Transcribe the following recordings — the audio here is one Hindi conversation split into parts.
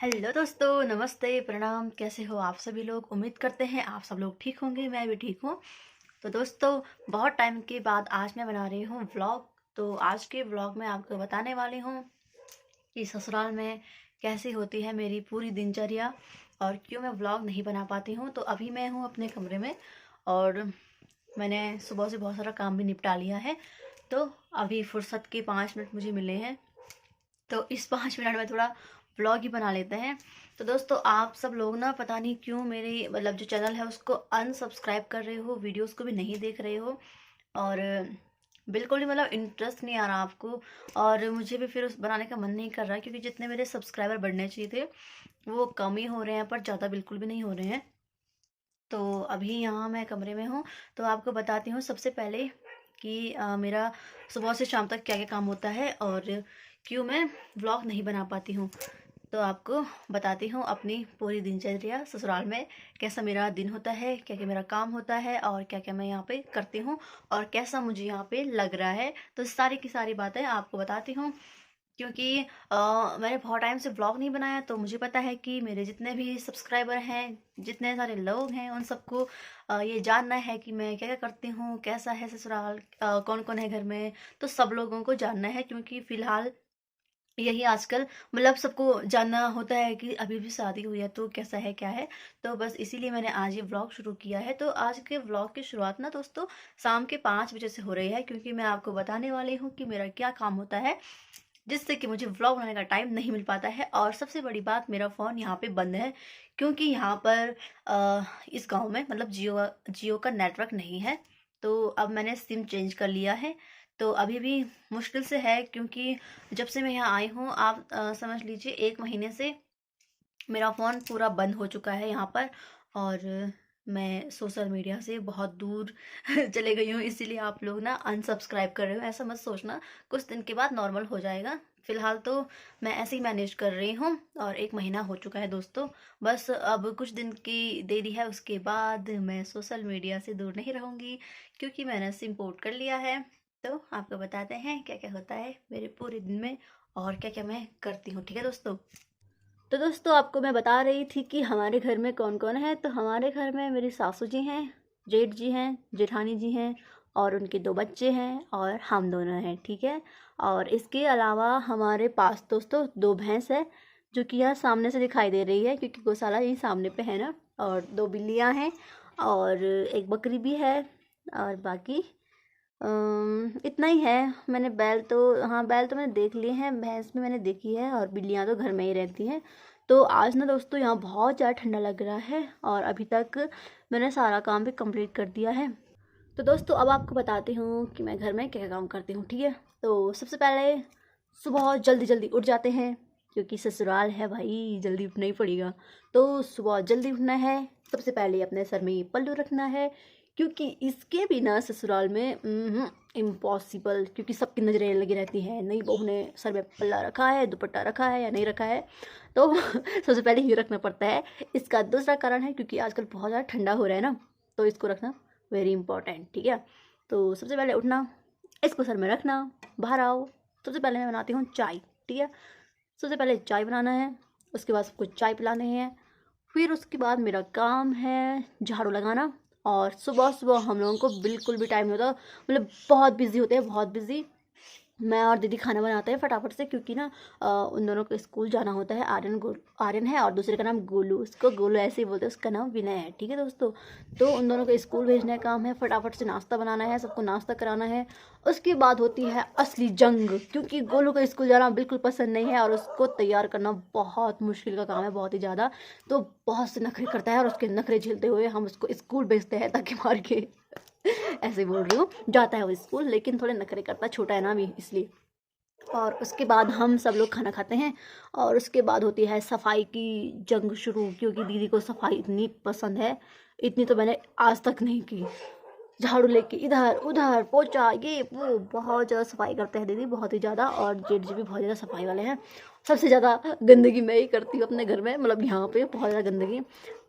हेलो दोस्तों, नमस्ते, प्रणाम। कैसे हो आप सभी लोग? उम्मीद करते हैं आप सब लोग ठीक होंगे। मैं भी ठीक हूँ। तो दोस्तों, बहुत टाइम के बाद आज मैं बना रही हूँ व्लॉग। तो आज के व्लॉग में आपको बताने वाली हूँ कि ससुराल में कैसी होती है मेरी पूरी दिनचर्या और क्यों मैं व्लॉग नहीं बना पाती हूँ। तो अभी मैं हूँ अपने कमरे में और मैंने सुबह से बहुत सारा काम भी निपटा लिया है। तो अभी फुर्सत के 5 मिनट मुझे मिले हैं, तो इस 5 मिनट में थोड़ा व्लॉग ही बना लेते हैं। तो दोस्तों, आप सब लोग ना पता नहीं क्यों मेरी मतलब जो चैनल है उसको अनसब्सक्राइब कर रहे हो, वीडियोस को भी नहीं देख रहे हो और बिल्कुल भी मतलब इंटरेस्ट नहीं आ रहा आपको। और मुझे भी फिर उस बनाने का मन नहीं कर रहा, क्योंकि जितने मेरे सब्सक्राइबर बढ़ने चाहिए थे वो कम ही हो रहे हैं, पर ज़्यादा बिल्कुल भी नहीं हो रहे हैं। तो अभी यहाँ मैं कमरे में हूँ, तो आपको बताती हूँ सबसे पहले कि मेरा सुबह से शाम तक क्या क्या काम होता है और क्यों मैं व्लॉग नहीं बना पाती हूँ। तो आपको बताती हूँ अपनी पूरी दिनचर्या ससुराल में कैसा मेरा दिन होता है, क्या क्या मेरा काम होता है और क्या क्या मैं यहाँ पे करती हूँ और कैसा मुझे यहाँ पे लग रहा है। तो सारी की सारी बातें आपको बताती हूँ, क्योंकि मैंने बहुत टाइम से व्लॉग नहीं बनाया। तो मुझे पता है कि मेरे जितने भी सब्सक्राइबर हैं, जितने सारे लोग हैं, उन सबको ये जानना है कि मैं क्या क्या करती हूँ, कैसा है ससुराल, कौन कौन है घर में। तो सब लोगों को जानना है, क्योंकि फ़िलहाल यही आजकल मतलब सबको जानना होता है कि अभी भी शादी हुई है तो कैसा है, क्या है। तो बस इसीलिए मैंने आज ये व्लॉग शुरू किया है। तो आज के व्लॉग की शुरुआत ना दोस्तों शाम के 5 बजे से हो रही है, क्योंकि मैं आपको बताने वाली हूँ कि मेरा क्या काम होता है जिससे कि मुझे व्लॉग बनाने का टाइम नहीं मिल पाता है। और सबसे बड़ी बात, मेरा फ़ोन यहाँ पे बंद है, क्योंकि यहाँ पर इस गांव में मतलब जियो का नेटवर्क नहीं है। तो अब मैंने सिम चेंज कर लिया है। तो अभी भी मुश्किल से है, क्योंकि जब से मैं यहाँ आई हूँ आप समझ लीजिए 1 महीने से मेरा फ़ोन पूरा बंद हो चुका है यहाँ पर। और मैं सोशल मीडिया से बहुत दूर चले गई हूँ, इसीलिए आप लोग ना अनसब्सक्राइब कर रहे हो। ऐसा मत सोचना, कुछ दिन के बाद नॉर्मल हो जाएगा। फिलहाल तो मैं ऐसे ही मैनेज कर रही हूँ और 1 महीना हो चुका है दोस्तों। बस अब कुछ दिन की देरी है, उसके बाद मैं सोशल मीडिया से दूर नहीं रहूँगी, क्योंकि मैंने सिम पोर्ट कर लिया है। तो आपको बताते हैं क्या क्या होता है मेरे पूरे दिन में और क्या क्या मैं करती हूँ, ठीक है दोस्तों। तो दोस्तों, आपको मैं बता रही थी कि हमारे घर में कौन कौन है। तो हमारे घर में मेरी सासू जी हैं, जेठ जी हैं, जेठानी जी हैं और उनके 2 बच्चे हैं और हम दोनों हैं, ठीक है। और इसके अलावा हमारे पास दोस्तों 2 भैंस है, जो कि यहाँ सामने से दिखाई दे रही है, क्योंकि गौशाला यहीं सामने पे है ना। और 2 बिल्लियाँ हैं और एक बकरी भी है। और बाकी इतना ही है। मैंने बैल तो, हाँ बैल तो मैंने देख लिए हैं, भैंस भी मैंने देखी है और बिल्लियाँ तो घर में ही रहती हैं। तो आज ना दोस्तों यहाँ बहुत ज़्यादा ठंडा लग रहा है और अभी तक मैंने सारा काम भी कंप्लीट कर दिया है। तो दोस्तों, अब आपको बताती हूँ कि मैं घर में क्या क्या काम करती हूँ, ठीक है। तो सबसे पहले सुबह जल्दी जल्दी उठ जाते हैं, क्योंकि ससुराल है भाई, जल्दी उठना ही पड़ेगा। तो सुबह जल्दी उठना है। सबसे पहले अपने सर में ये पल्लू रखना है, क्योंकि इसके बिना ससुराल में इम्पॉसिबल, क्योंकि सबकी नज़रें लगी रहती हैं, नई बहू ने सर में पल्ला रखा है, दुपट्टा रखा है या नहीं रखा है। तो सबसे पहले ये रखना पड़ता है। इसका दूसरा कारण है क्योंकि आजकल बहुत ज़्यादा ठंडा हो रहा है ना, तो इसको रखना वेरी इंपॉर्टेंट, ठीक है। तो सबसे पहले उठना, इसको सर में रखना, बाहर आओ। सबसे पहले मैं बनाती हूँ चाय, ठीक है। सबसे पहले चाय बनाना है, उसके बाद सबको चाय पिलाने हैं। फिर उसके बाद मेरा काम है झाड़ू लगाना। और सुबह सुबह हम लोगों को बिल्कुल भी टाइम नहीं होता, मतलब बहुत बिजी होते हैं, बहुत बिजी। मैं और दीदी खाना बनाते हैं फटाफट से, क्योंकि ना उन दोनों को स्कूल जाना होता है। आर्यन है और दूसरे का नाम गोलू, उसको गोलू ऐसे ही बोलते हैं, उसका नाम विनय है, ठीक है दोस्तों। तो उन दोनों को स्कूल भेजने का काम है, फटाफट से नाश्ता बनाना है, सबको नाश्ता कराना है। उसके बाद होती है असली जंग, क्योंकि गोलू को स्कूल जाना बिल्कुल पसंद नहीं है और उसको तैयार करना बहुत मुश्किल का काम है, बहुत ही ज़्यादा। तो बहुत से नखरे करता है और उसके नखरे झेलते हुए हम उसको स्कूल भेजते हैं, ताकि मार के ऐसे बोल रही हूँ। जाता है वो स्कूल, लेकिन थोड़े नखरे करता है, छोटा है ना अभी, इसलिए। और उसके बाद हम सब लोग खाना खाते हैं और उसके बाद होती है सफाई की जंग शुरू, क्योंकि दीदी को सफाई इतनी पसंद है, इतनी तो मैंने आज तक नहीं की। झाड़ू लेके इधर उधर पोछा ये वो, बहुत ज़्यादा सफाई करते हैं दीदी, बहुत ही ज़्यादा। और जेठ जी भी बहुत ज़्यादा सफाई वाले हैं। सबसे ज़्यादा गंदगी मैं ही करती हूँ अपने घर में, मतलब यहाँ पे बहुत ज़्यादा गंदगी।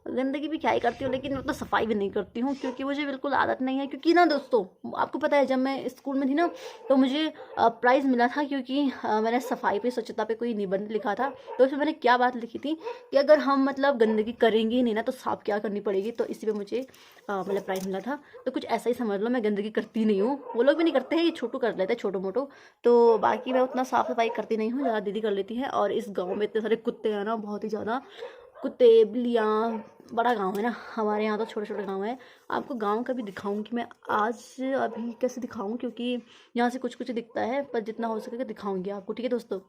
गंदगी भी क्या ही करती हूँ, लेकिन मैं तो सफाई भी नहीं करती हूँ क्योंकि मुझे बिल्कुल आदत नहीं है। क्योंकि ना दोस्तों, आपको पता है जब मैं स्कूल में थी ना तो मुझे प्राइज़ मिला था क्योंकि मैंने सफाई पे स्वच्छता पे कोई निबंध लिखा था। तो उसमें मैंने क्या बात लिखी थी कि अगर हम मतलब गंदगी करेंगे ही नहीं ना तो साफ क्या करनी पड़ेगी। तो इसी पे मुझे मतलब प्राइज़ मिला था। तो कुछ ऐसा ही समझ लो, मैं गंदगी करती नहीं हूँ। वो लोग भी नहीं करते हैं, ये छोटू कर लेते हैं, छोटो मोटो। तो बाकी मैं उतना साफ़ सफाई करती नहीं हूँ, ज़्यादा दीदी कर लेती है। और इस गाँव में इतने सारे कुत्ते हैं ना, बहुत ही ज़्यादा कुत्ते, बिल्लियाँ। बड़ा गाँव है ना हमारे यहाँ, तो छोटे छोटे गाँव है। आपको गाँव का भी दिखाऊंगी मैं आज। अभी कैसे दिखाऊँ, क्योंकि यहाँ से कुछ कुछ दिखता है, पर जितना हो सकेगा दिखाऊंगी आपको, ठीक है दोस्तों।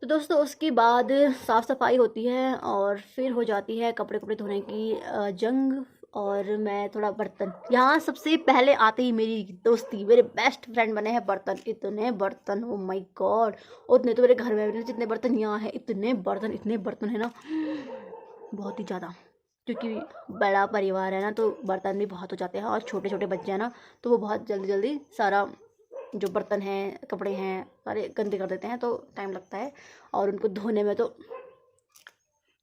तो दोस्तों उसके बाद साफ़ सफाई होती है और फिर हो जाती है कपड़े कपड़े धोने की जंग। और मैं थोड़ा बर्तन, यहाँ सबसे पहले आते ही मेरी दोस्ती, मेरे बेस्ट फ्रेंड बने हैं बर्तन। इतने बर्तन, ओ माय गॉड, उतने तो मेरे घर में भी नहीं जितने बर्तन यहाँ हैं। इतने बर्तन है ना, बहुत ही ज़्यादा। क्योंकि बड़ा परिवार है ना तो बर्तन भी बहुत हो जाते हैं, और छोटे छोटे बच्चे हैं ना तो वो बहुत जल्दी जल्दी सारा जो बर्तन हैं, कपड़े हैं, सारे गंदे कर देते हैं, तो टाइम लगता है। और उनको धोने में तो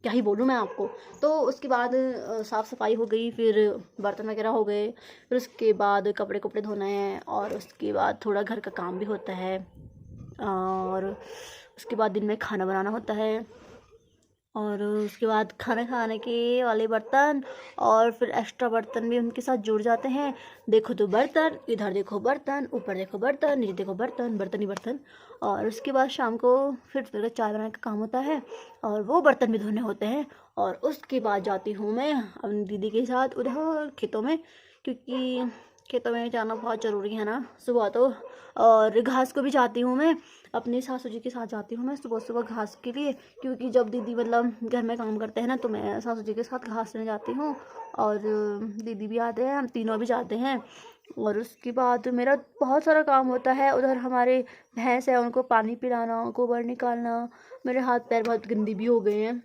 क्या ही बोलूँ मैं आपको। तो उसके बाद साफ़ सफाई हो गई, फिर बर्तन वगैरह हो गए, फिर उसके बाद कपड़े कपड़े धोना है, और उसके बाद थोड़ा घर का काम भी होता है, और उसके बाद दिन में खाना बनाना होता है, और उसके बाद खाना खाने के वाले बर्तन, और फिर एक्स्ट्रा बर्तन भी उनके साथ जुड़ जाते हैं। देखो तो बर्तन, इधर देखो बर्तन, ऊपर देखो बर्तन, नीचे देखो बर्तन, बर्तन ही बर्तन। और उसके बाद शाम को फिर मेरा चाय बनाने का काम होता है, और वो बर्तन भी धोने होते हैं। और उसके बाद जाती हूँ मैं अपनी दीदी के साथ उधर खेतों में, क्योंकि खेतों में जाना बहुत ज़रूरी है ना सुबह तो। और घास को भी जाती हूँ मैं, अपनी सासू जी के साथ जाती हूँ मैं सुबह सुबह घास के लिए। क्योंकि जब दीदी मतलब घर में काम करते हैं ना तो मैं सासू जी के साथ घास लेने जाती हूँ, और दीदी भी आते हैं, हम तीनों भी जाते हैं। और उसके बाद मेरा बहुत सारा काम होता है उधर। हमारे भैंस है, उनको पानी पिलाना, गोबर निकालना, मेरे हाथ पैर बहुत गंदी भी हो गए हैं,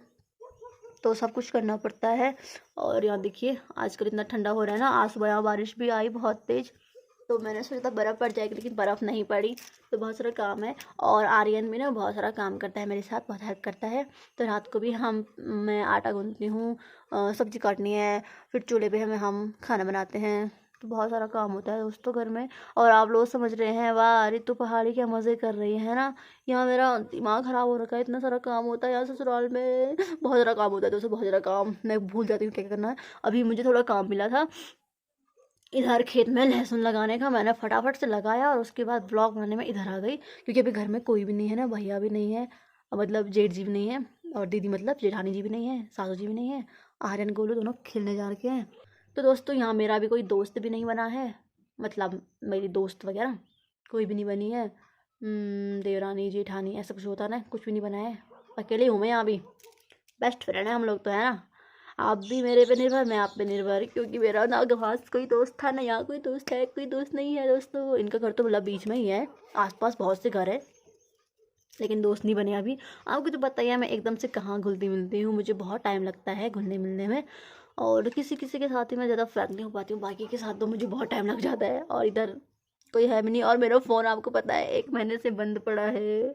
तो सब कुछ करना पड़ता है। और यहाँ देखिए आजकल इतना ठंडा हो रहा है ना, आज सुबह यहाँ बारिश भी आई बहुत तेज़, तो मैंने सोचा था बर्फ़ पड़ जाएगी, लेकिन बर्फ़ नहीं पड़ी। तो बहुत सारा काम है, और आर्यन भी ना बहुत सारा काम करता है मेरे साथ, बहुत हेल्प करता है। तो रात को भी मैं आटा गूँथती हूँ, सब्ज़ी काटनी है, फिर चूल्हे पे हम खाना बनाते हैं। तो बहुत सारा काम होता है दोस्तों घर में। और आप लोग समझ रहे हैं, वाह अरे तू पहाड़ी क्या मज़े कर रही है ना। यहाँ मेरा दिमाग ख़राब हो रखा है, इतना सारा काम होता है यहाँ ससुराल में, बहुत सारा काम होता है दोस्तों, बहुत सारा काम। मैं भूल जाती हूँ क्या क्या करना है। अभी मुझे थोड़ा काम मिला था इधर खेत में लहसुन लगाने का, मैंने फटाफट से लगाया, और उसके बाद ब्लॉग बनाने में इधर आ गई। क्योंकि अभी घर में कोई भी नहीं है ना, भैया भी नहीं है, मतलब जेठ जी भी नहीं है, और दीदी मतलब जेठानी जी भी नहीं है, सासू जी भी नहीं है, आर्यन गोलू दोनों खेलने जा रखे हैं। तो दोस्तों यहाँ मेरा भी कोई दोस्त भी नहीं बना है, मतलब मेरी दोस्त वगैरह कोई भी नहीं बनी है। देवरानी जेठानी ऐसा कुछ होता ना, कुछ भी नहीं बना है। अकेले हूँ मैं यहाँ भी, बेस्ट फ्रेंड है हम लोग तो, है ना। आप भी मेरे पे निर्भर, मैं आप पे निर्भर, क्योंकि मेरा ना घास कोई दोस्त था ना यहाँ कोई दोस्त है, कोई दोस्त नहीं है दोस्तों। इनका घर तो मतलब बीच में ही है, आसपास बहुत से घर है, लेकिन दोस्त नहीं बने अभी। आपको तो पता ही है मैं एकदम से कहाँ घुलती मिलती हूँ, मुझे बहुत टाइम लगता है घुलने मिलने में। और किसी किसी के साथ ही मैं ज़्यादा फ्रैंक नहीं हो पाती हूँ, बाकी के साथ तो मुझे बहुत टाइम लग जाता है। और इधर कोई है भी नहीं, और मेरा फ़ोन आपको पता है 1 महीने से बंद पड़ा है।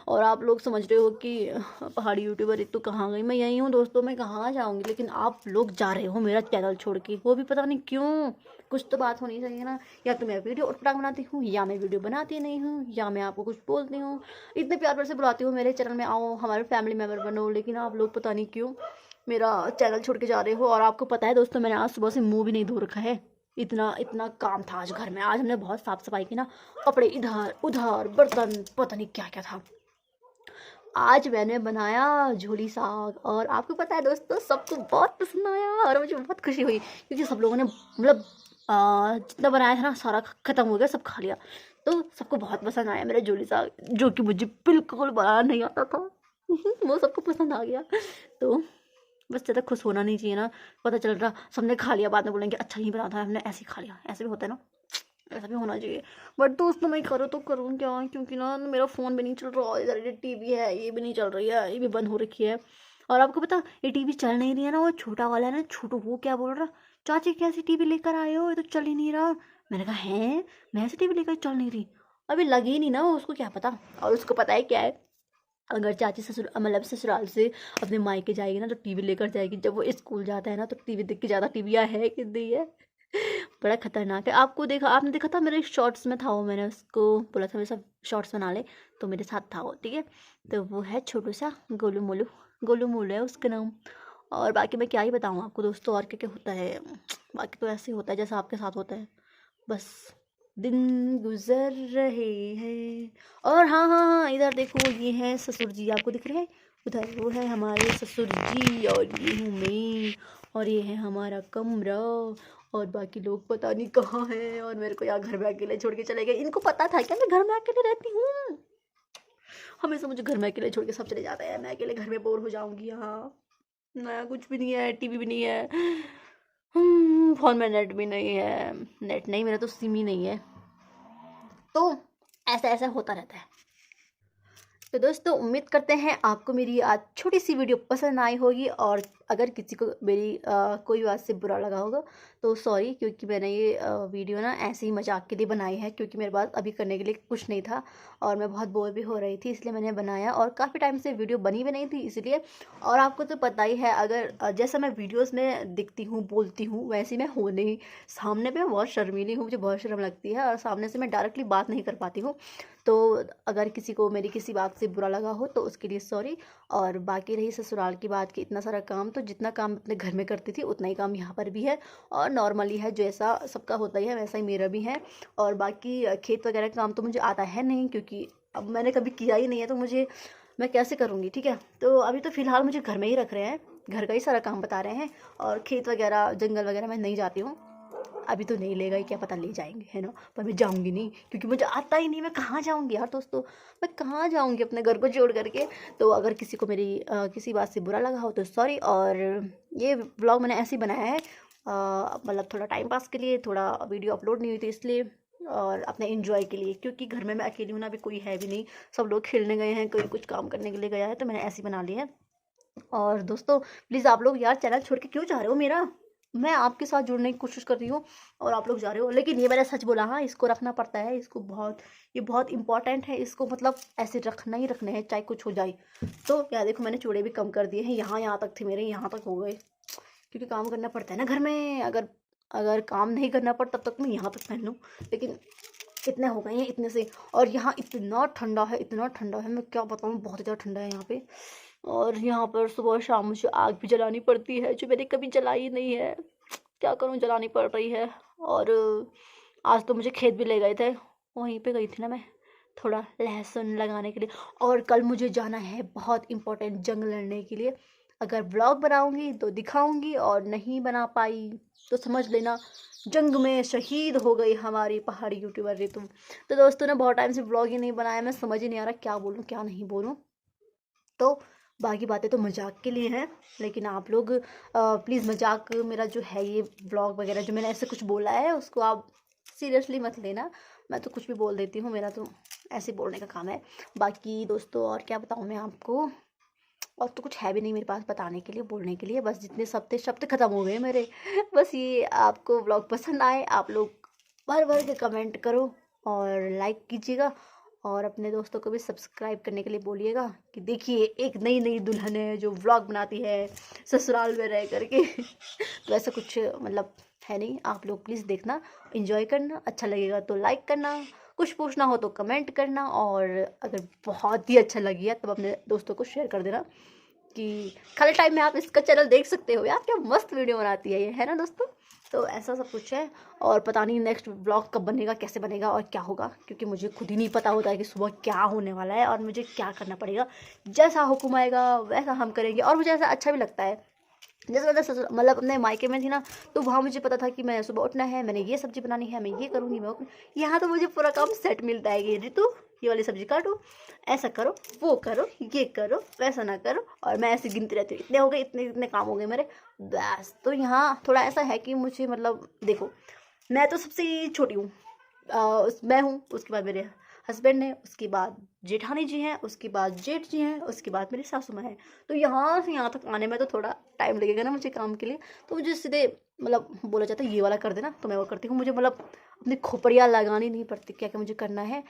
और आप लोग समझ रहे हो कि पहाड़ी यूट्यूबर एक तो कहाँ गई। मैं यहीं हूँ दोस्तों, मैं कहाँ जाऊँगी, लेकिन आप लोग जा रहे हो मेरा चैनल छोड़ के, वो भी पता नहीं क्यों। कुछ तो बात होनी चाहिए ना, या तो मैं वीडियो उठपटांग बनाती हूँ, या मैं वीडियो बनाती नहीं हूँ, या मैं आपको कुछ बोलती हूँ। इतने प्यार प्यार से बुलाती हूँ मेरे चैनल में आओ, हमारे फैमिली मेम्बर बनो, लेकिन आप लोग पता नहीं क्यों मेरा चैनल छोड़ के जा रहे हो। और आपको पता है दोस्तों, मैंने आज सुबह से मुंह भी नहीं धो रखा है, इतना इतना काम था आज घर में। आज हमने बहुत साफ सफाई की ना, कपड़े इधर उधर, बर्तन, पता नहीं क्या क्या था। आज मैंने बनाया झोली साग, और आपको पता है दोस्तों सबको बहुत पसंद आया, और मुझे बहुत खुशी हुई, क्योंकि सब लोगों ने मतलब जितना बनाया था ना सारा ख़त्म हो गया, सब खा लिया। तो सबको बहुत पसंद आया मेरा झोली साग, जो कि मुझे बिल्कुल बनाना नहीं आता था। वो सबको पसंद आ गया। तो बस ज़्यादा खुश होना नहीं चाहिए ना, पता चल रहा सबने खा लिया, बाद में बोलेंगे अच्छा नहीं बना था, हमने ऐसे ही खा लिया, ऐसे भी होता है ना, ऐसा भी होना चाहिए। बट दोस्तों मैं करूँ तो करूँ क्या, क्योंकि ना मेरा फ़ोन भी नहीं चल रहा, इधर ये टीवी है ये भी नहीं चल रही है, ये भी बंद हो रखी है। और आपको पता ये टीवी चल नहीं रही है ना, वो छोटा वाला है ना, छोटू, वो क्या बोल रहा, चाची कैसी टीवी लेकर आए हो, ये तो चल ही नहीं रहा। मैंने कहा है, मैं ऐसी टीवी लेकर चल नहीं रही, अभी लगी ही नहीं ना, वो उसको क्या पता। और उसको पता है क्या है, अगर चाची ससुर मतलब ससुराल से अपने मायके जाएगी ना तो टीवी लेकर जाएगी। जब वो स्कूल जाता है ना तो टीवी देख के ज़्यादा टीवियाँ है कि नहीं है। बड़ा खतरनाक है। आपने देखा था मेरे शॉर्ट्स में था वो, मैंने उसको बोला था मेरे साथ शॉर्ट्स बना ले, तो मेरे साथ था वो, ठीक है। तो वो है छोटू सा गोलू मोलू, गोलू मोलू है उसका नाम। और बाकी मैं क्या ही बताऊँ आपको दोस्तों, और क्या क्या होता है। बाकी तो ऐसे ही होता है जैसा आपके साथ होता है, बस दिन गुजर रहे हैं। और हाँ हाँ हाँ, इधर देखो ये है ससुर जी, आपको दिख रहे हैं उधर, वो है हमारे ससुर जी, और ये हूँ मैं, और ये है हमारा कमरा। और बाकी लोग पता नहीं कहाँ हैं, और मेरे को यहाँ घर में अकेले छोड़ के चले गए। इनको पता था क्या मैं घर में अकेले रहती हूँ? हमेशा मुझे घर में अकेले छोड़ के सब चले जाते हैं, मैं अकेले घर में बोर हो जाऊंगी। यहाँ नया कुछ भी नहीं है, टीवी भी नहीं है, फोन में नेट भी नहीं है। नेट नहीं, मेरा तो सिम ही नहीं है। तो ऐसा ऐसा होता रहता है। तो दोस्तों उम्मीद करते हैं आपको मेरी आज छोटी सी वीडियो पसंद आई होगी, और अगर किसी को मेरी कोई बात से बुरा लगा होगा तो सॉरी, क्योंकि मैंने ये वीडियो ना ऐसे ही मजाक के लिए बनाई है, क्योंकि मेरे पास अभी करने के लिए कुछ नहीं था और मैं बहुत बोर भी हो रही थी, इसलिए मैंने बनाया। और काफ़ी टाइम से वीडियो बनी भी नहीं थी इसलिए। और आपको तो पता ही है, अगर जैसा मैं वीडियोज़ में दिखती हूँ बोलती हूँ वैसे मैं हूँ नहीं। सामने पे बहुत शर्मीली हूँ, मुझे बहुत शर्म लगती है, और सामने से मैं डायरेक्टली बात नहीं कर पाती हूँ। तो अगर किसी को मेरी किसी बात से बुरा लगा हो तो उसके लिए सॉरी। और बाकी रही ससुराल की बात की, इतना सारा काम, तो जितना काम अपने घर में करती थी उतना ही काम यहाँ पर भी है, और नॉर्मली है, जैसा सबका होता ही है वैसा ही मेरा भी है। और बाकी खेत वगैरह का काम तो मुझे आता है नहीं, क्योंकि अब मैंने कभी किया ही नहीं है, तो मुझे मैं कैसे करूँगी, ठीक है। तो अभी तो फ़िलहाल मुझे घर में ही रख रहे हैं, घर का ही सारा काम बता रहे हैं, और खेत वगैरह जंगल वगैरह मैं नहीं जाती हूँ। अभी तो नहीं लेगा ही, क्या पता ले जाएंगे, है ना। पर मैं जाऊंगी नहीं, क्योंकि मुझे आता ही नहीं, मैं कहाँ जाऊंगी यार दोस्तों, मैं कहाँ जाऊंगी अपने घर को छोड़ करके। तो अगर किसी को मेरी किसी बात से बुरा लगा हो तो सॉरी। और ये व्लॉग मैंने ऐसे ही बनाया है, मतलब थोड़ा टाइम पास के लिए, थोड़ा वीडियो अपलोड नहीं हुई थी इसलिए, और अपने एंजॉय के लिए, क्योंकि घर में मैं अकेली हूँ ना, अभी कोई है भी नहीं, सब लोग खेलने गए हैं, कोई कुछ काम करने के लिए गया है, तो मैंने ऐसे ही बना लिया है। और दोस्तों प्लीज़ आप लोग यार चैनल छोड़ के क्यों जा रहे हो मेरा? मैं आपके साथ जुड़ने की कोशिश कर रही हूँ और आप लोग जा रहे हो। लेकिन ये मैंने सच बोला, हाँ इसको रखना पड़ता है, इसको बहुत, ये बहुत इंपॉर्टेंट है, इसको मतलब ऐसे रखना ही रखना है चाहे कुछ हो जाए। तो यार देखो मैंने चूड़े भी कम कर दिए हैं, यहाँ यहाँ तक थे मेरे, यहाँ तक हो गए, क्योंकि काम करना पड़ता है ना घर में। अगर अगर काम नहीं करना पड़ता तब तक मैं यहाँ तक पहन लूँ, लेकिन इतने हो गए हैं इतने से। और यहाँ इतना ठंडा है, इतना ठंडा है, मैं क्या बताऊँ, बहुत ज़्यादा ठंडा है यहाँ पे। और यहाँ पर सुबह शाम मुझे आग भी जलानी पड़ती है, जो मैंने कभी जलाई नहीं है, क्या करूँ जलानी पड़ रही है। और आज तो मुझे खेत भी ले गए थे, वहीं पे गई थी ना मैं, थोड़ा लहसुन लगाने के लिए। और कल मुझे जाना है बहुत इम्पोर्टेंट जंग लड़ने के लिए। अगर ब्लॉग बनाऊंगी तो दिखाऊंगी, और नहीं बना पाई तो समझ लेना जंग में शहीद हो गई हमारी पहाड़ी यूट्यूबर रितु। तो दोस्तों ने बहुत टाइम से ब्लॉग ही नहीं बनाया, मैं समझ ही नहीं आ रहा क्या बोलूँ क्या नहीं बोलूँ। तो बाकी बातें तो मजाक के लिए हैं, लेकिन आप लोग प्लीज़ मजाक मेरा जो है ये ब्लॉग वगैरह जो मैंने ऐसे कुछ बोला है उसको आप सीरियसली मत लेना। मैं तो कुछ भी बोल देती हूँ, मेरा तो ऐसे बोलने का काम है। बाकी दोस्तों और क्या बताऊँ मैं आपको, और तो कुछ है भी नहीं मेरे पास बताने के लिए, बोलने के लिए, बस जितने शब्द शब्द खत्म हो गए मेरे। बस ये आपको ब्लॉग पसंद आए, आप लोग भर भर के कमेंट करो और लाइक कीजिएगा, और अपने दोस्तों को भी सब्सक्राइब करने के लिए बोलिएगा कि देखिए एक नई नई दुल्हन है जो व्लॉग बनाती है ससुराल में रह करके। तो ऐसा कुछ मतलब है नहीं, आप लोग प्लीज़ देखना, एंजॉय करना, अच्छा लगेगा तो लाइक करना, कुछ पूछना हो तो कमेंट करना, और अगर बहुत ही अच्छा लग गया तब अपने दोस्तों को शेयर कर देना कि खाली टाइम में आप इसका चैनल देख सकते हो, यार क्या मस्त वीडियो बनाती है ये, है ना दोस्तों। तो ऐसा सब कुछ है, और पता नहीं नेक्स्ट ब्लॉग कब बनेगा, कैसे बनेगा और क्या होगा, क्योंकि मुझे खुद ही नहीं पता होता है कि सुबह क्या होने वाला है और मुझे क्या करना पड़ेगा। जैसा हुक्म आएगा वैसा हम करेंगे, और मुझे ऐसा अच्छा भी लगता है। जैसे मतलब अपने मायके में थी ना, तो वहाँ मुझे पता था कि मैं सुबह उठना है, मैंने ये सब्जी बनानी है, मैं ये करूँगी, यहाँ तो मुझे पूरा काम सेट मिलता है कि ऋतु ये वाली सब्जी काटो, ऐसा करो, वो करो, ये करो, वैसा ना करो, और मैं ऐसे गिनती रहती हूँ, इतने हो गए, इतने इतने काम हो गए मेरे, बस। तो यहाँ थोड़ा ऐसा है कि मुझे मतलब देखो, मैं तो सबसे छोटी हूँ, मैं हूँ, उसके बाद मेरे हस्बैंड है, उसके बाद जेठानी जी हैं, उसके बाद जेठ जी हैं, उसके बाद मेरी सासू माँ हैं। तो यहाँ से यहाँ तक आने में तो थोड़ा टाइम लगेगा ना मुझे काम के लिए। तो मुझे सीधे मतलब बोला जाता है ये वाला कर देना, तो मैं वो करती हूँ, मुझे मतलब अपनी खोपड़ियाँ लगानी नहीं पड़ती क्या क्या मुझे करना है।